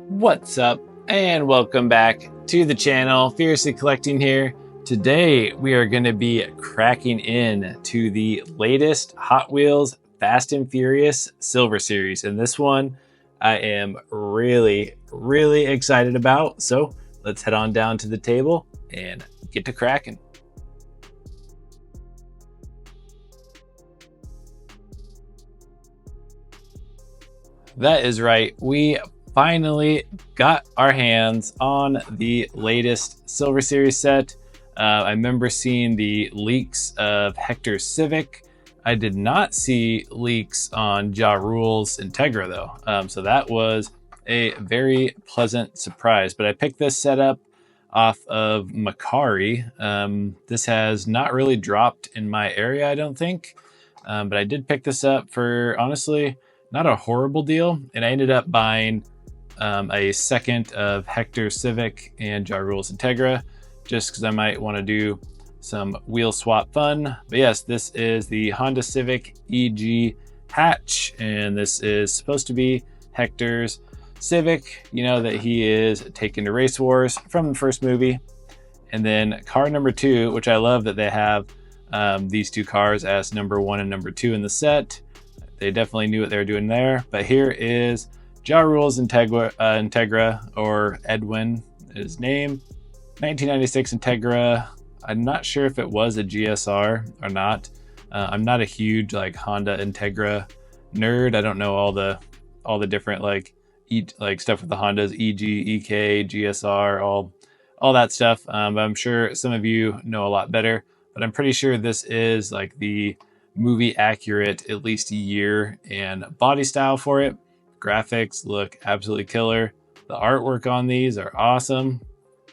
What's up, and welcome back to the channel. Fiercely Collecting here. Today we are going to be cracking in to the latest Hot Wheels Fast and Furious Silver Series, and this one I am really excited about. So let's head on down to the table and get to cracking. That is right, we finally got our hands on the latest Silver Series set. I remember seeing the leaks of Hector's Civic. I did not see leaks on Ja Rule's Integra though, so that was a very pleasant surprise. But I picked this setup off of Mascar. This has not really dropped in my area, I don't think, but I did pick this up for honestly not a horrible deal, and I ended up buying a second of Hector's Civic and Ja Rule's Integra, just because I might want to do some wheel swap fun. But yes, this is the Honda Civic EG hatch, and this is supposed to be Hector's Civic, you know, that he is taken to race wars from the first movie. And then car number 2, which I love that they have these two cars as number 1 and number 2 in the set. They definitely knew what they were doing there. But here is Ja Rule's Integra, or Edwin, his name. 1996 Integra. I'm not sure if it was a GSR or not. I'm not a huge like Honda Integra nerd. I don't know all the different like stuff with the Hondas, EG, EK, GSR, all that stuff. But I'm sure some of you know a lot better. But I'm pretty sure this is like the movie accurate, at least year and body style for it. Graphics look absolutely killer. The artwork on these are awesome.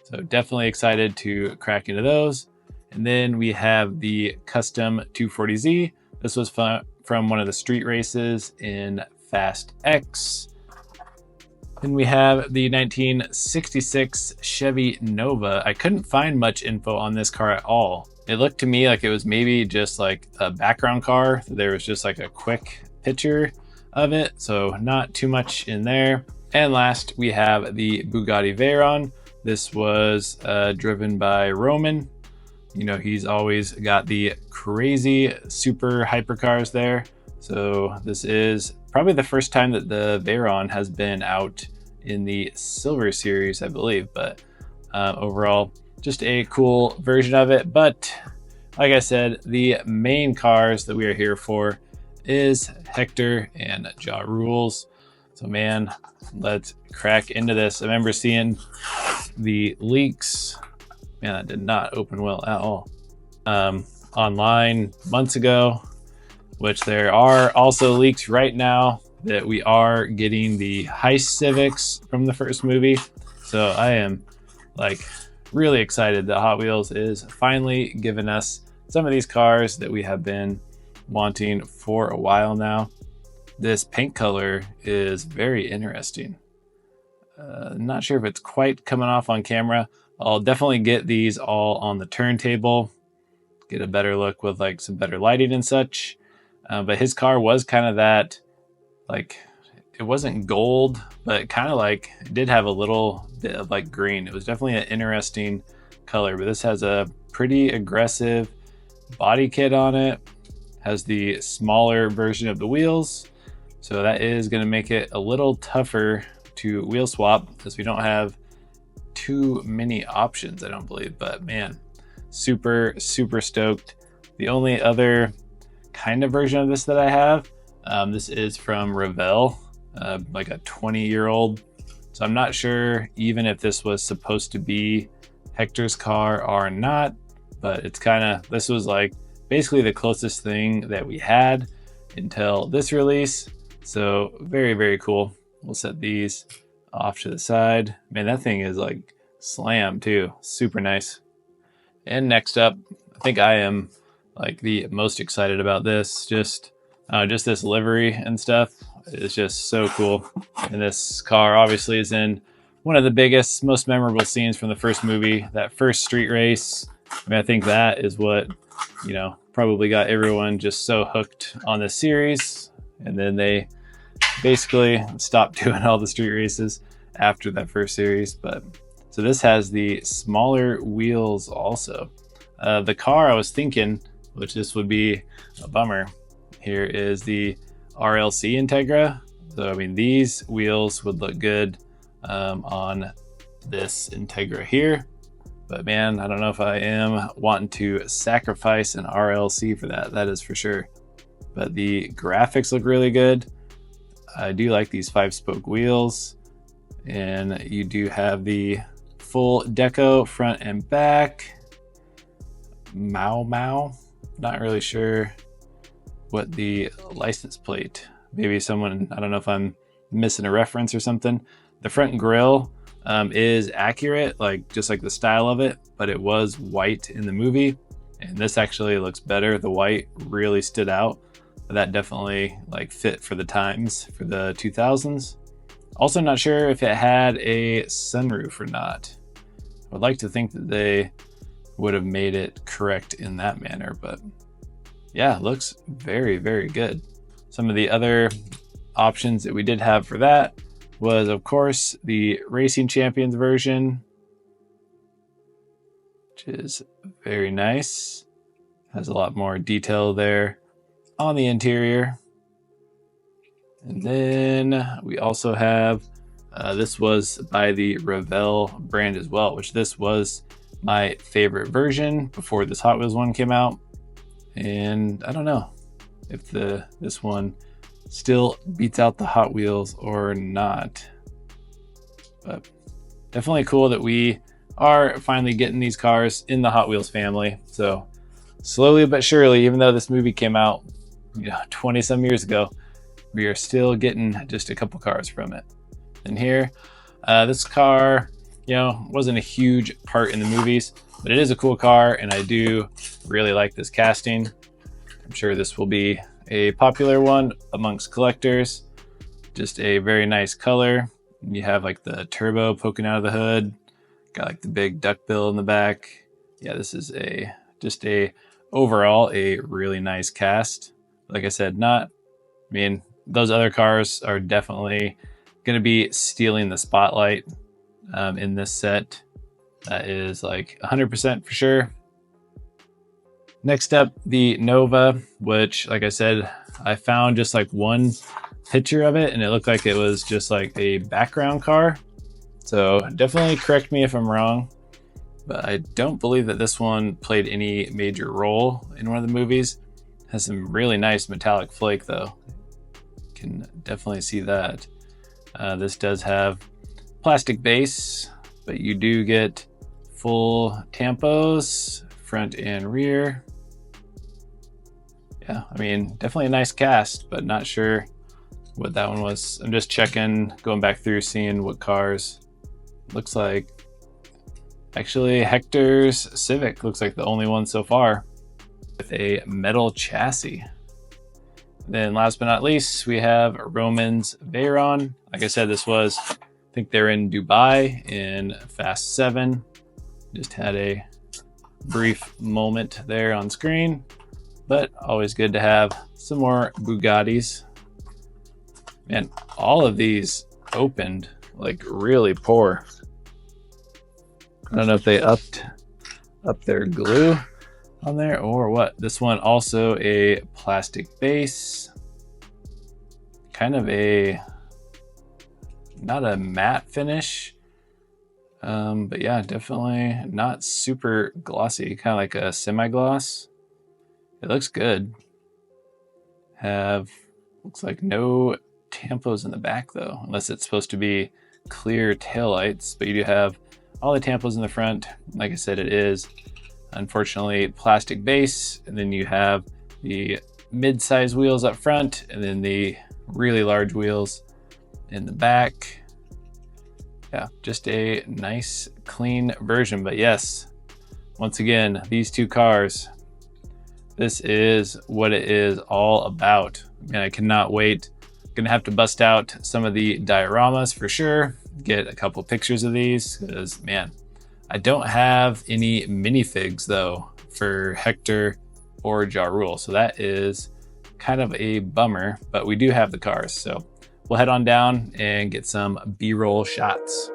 So definitely excited to crack into those. And then we have the custom 240Z. This was from one of the street races in Fast X. Then we have the 1966 Chevy Nova. I couldn't find much info on this car at all. It looked to me like it was maybe just like a background car. There was just like a quick picture of it, so not too much in there. And last, we have the Bugatti Veyron. This was driven by Roman. You know, he's always got the crazy super hypercars there. So this is probably the first time that the Veyron has been out in the Silver Series, I believe. But overall, just a cool version of it. But like I said, the main cars that we are here for is Hector and Ja Rule's. So man, let's crack into this. I remember seeing the leaks. Man, that did not open well at all. Online months ago, which there are also leaks right now that we are getting the heist Civics from the first movie. So I am like really excited that Hot Wheels is finally giving us some of these cars that we have been wanting for a while now. This paint color is very interesting. Not sure if it's quite coming off on camera. I'll definitely get these all on the turntable, get a better look with like some better lighting and such. But his car was kind of that, like, it wasn't gold, but kind of like it did have a little bit of like green. It was definitely an interesting color, but this has a pretty aggressive body kit on it. Has the smaller version of the wheels. So that is going to make it a little tougher to wheel swap because we don't have too many options, I don't believe. But man, super stoked. The only other kind of version of this that I have, this is from Revell, like a 20-year-old. So I'm not sure even if this was supposed to be Hector's car or not, but it's kind of, this was like basically the closest thing that we had until this release. So very cool. We'll set these off to the side. Man, that thing is like slam too. Super nice. And next up, I think I am like the most excited about this. Just this livery and stuff. It's just so cool. And this car obviously is in one of the biggest, most memorable scenes from the first movie, that first street race. I mean, I think that is what, you know, probably got everyone just so hooked on this series. And then they basically stopped doing all the street races. after that first series. But so this has the smaller wheels also. The car I was thinking, which this would be a bummer, here is the RLC Integra. So I mean, these wheels would look good on this Integra here, but man, I don't know if I am wanting to sacrifice an RLC for that. That is for sure. But the graphics look really good. I do like these 5-spoke wheels, and you do have the full deco front and back. Mau. Not really sure what the license plate. Maybe someone, I don't know if I'm missing a reference or something. The front grille is accurate, like just like the style of it, but it was white in the movie, and this actually looks better. The white really stood out. That definitely like fit for the times for the 2000s. Also not sure if it had a sunroof or not. I would like to think that they would have made it correct in that manner, but yeah, looks very, very good. Some of the other options that we did have for that was, of course, the Racing Champions version, which is very nice. Has a lot more detail there on the interior. And then we also have, this was by the Revell brand as well, which this was my favorite version before this Hot Wheels one came out. And I don't know if this one still beats out the Hot Wheels or not, but definitely cool that we are finally getting these cars in the Hot Wheels family. So slowly but surely, even though this movie came out 20 some years ago, we are still getting just a couple cars from it. And here, this car, wasn't a huge part in the movies, but it is a cool car, and I do really like this casting. I'm sure this will be a popular one amongst collectors. Just a very nice color. You have like the turbo poking out of the hood, got like the big duckbill in the back. Yeah, this is overall a really nice cast. Like I said, those other cars are definitely going to be stealing the spotlight in this set. That is like 100% for sure. Next up, the Nova, which, like I said, I found just like one picture of it, and it looked like it was just like a background car. So definitely correct me if I'm wrong, but I don't believe that this one played any major role in one of the movies. Has some really nice metallic flake though. Can definitely see that. This does have plastic base, but you do get full tampos, front and rear. Yeah, definitely a nice cast, but not sure what that one was. I'm just checking, going back through, seeing what cars. Looks like, actually, Hector's Civic looks like the only one so far with a metal chassis. Then last but not least, we have Roman's Veyron. Like I said, this was, I think they're in Dubai in Fast 7. Just had a brief moment there on screen, but always good to have some more Bugattis. Man, all of these opened like really poor. I don't know if they upped their glue on there or what. This one also a plastic base, kind of not a matte finish, but yeah, definitely not super glossy, kind of like a semi-gloss. It looks good. Looks like no tampos in the back though, unless it's supposed to be clear taillights, but you do have all the tampos in the front. Like I said, it is unfortunately plastic base, and then you have the mid-size wheels up front and then the really large wheels in the back. Yeah, just a nice clean version. But yes, once again, these two cars, this is what it is all about. And I cannot wait. Gonna have to bust out some of the dioramas for sure, get a couple pictures of these, because man, I don't have any minifigs though for Hector or Ja Rule, so that is kind of a bummer, but we do have the cars, so we'll head on down and get some B-roll shots.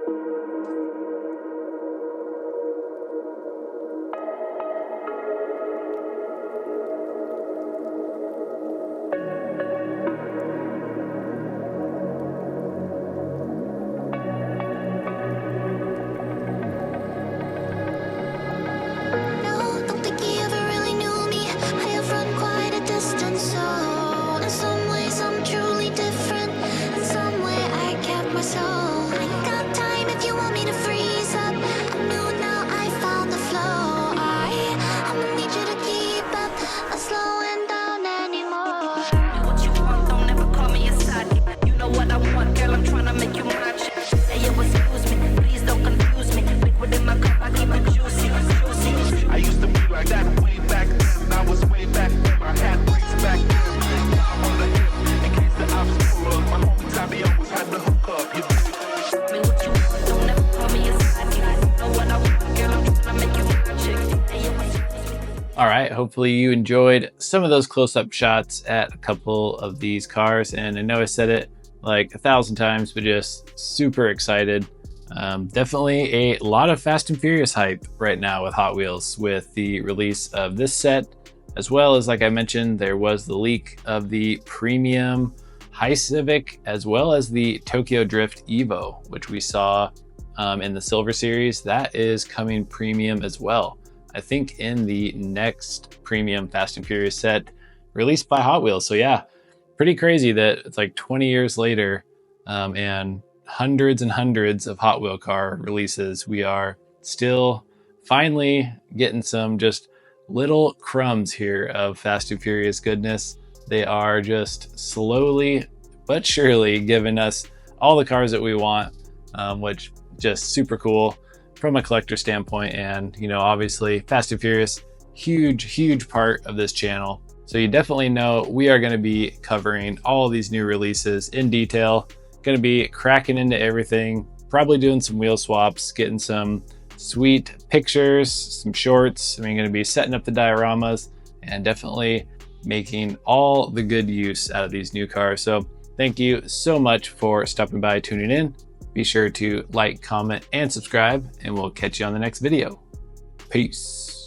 All right, hopefully you enjoyed some of those close-up shots at a couple of these cars. And I know I said it like 1,000 times, but just super excited. Definitely a lot of Fast and Furious hype right now with Hot Wheels with the release of this set, as well as, like I mentioned, there was the leak of the premium High Civic, as well as the Tokyo Drift Evo, which we saw in the Silver Series. That is coming premium as well, I think in the next premium Fast and Furious set released by Hot Wheels. So yeah, pretty crazy that it's like 20 years later and hundreds and hundreds of Hot Wheel car releases, we are still finally getting some just little crumbs here of Fast and Furious goodness. They are just slowly but surely giving us all the cars that we want, which just super cool from a collector standpoint. And you know, obviously Fast and Furious, huge part of this channel, so you definitely know we are going to be covering all of these new releases in detail, going to be cracking into everything, probably doing some wheel swaps, getting some sweet pictures, some shorts. I mean, going to be setting up the dioramas and definitely making all the good use out of these new cars. So thank you so much for stopping by, tuning in. Be sure to like, comment, and subscribe, and we'll catch you on the next video. Peace.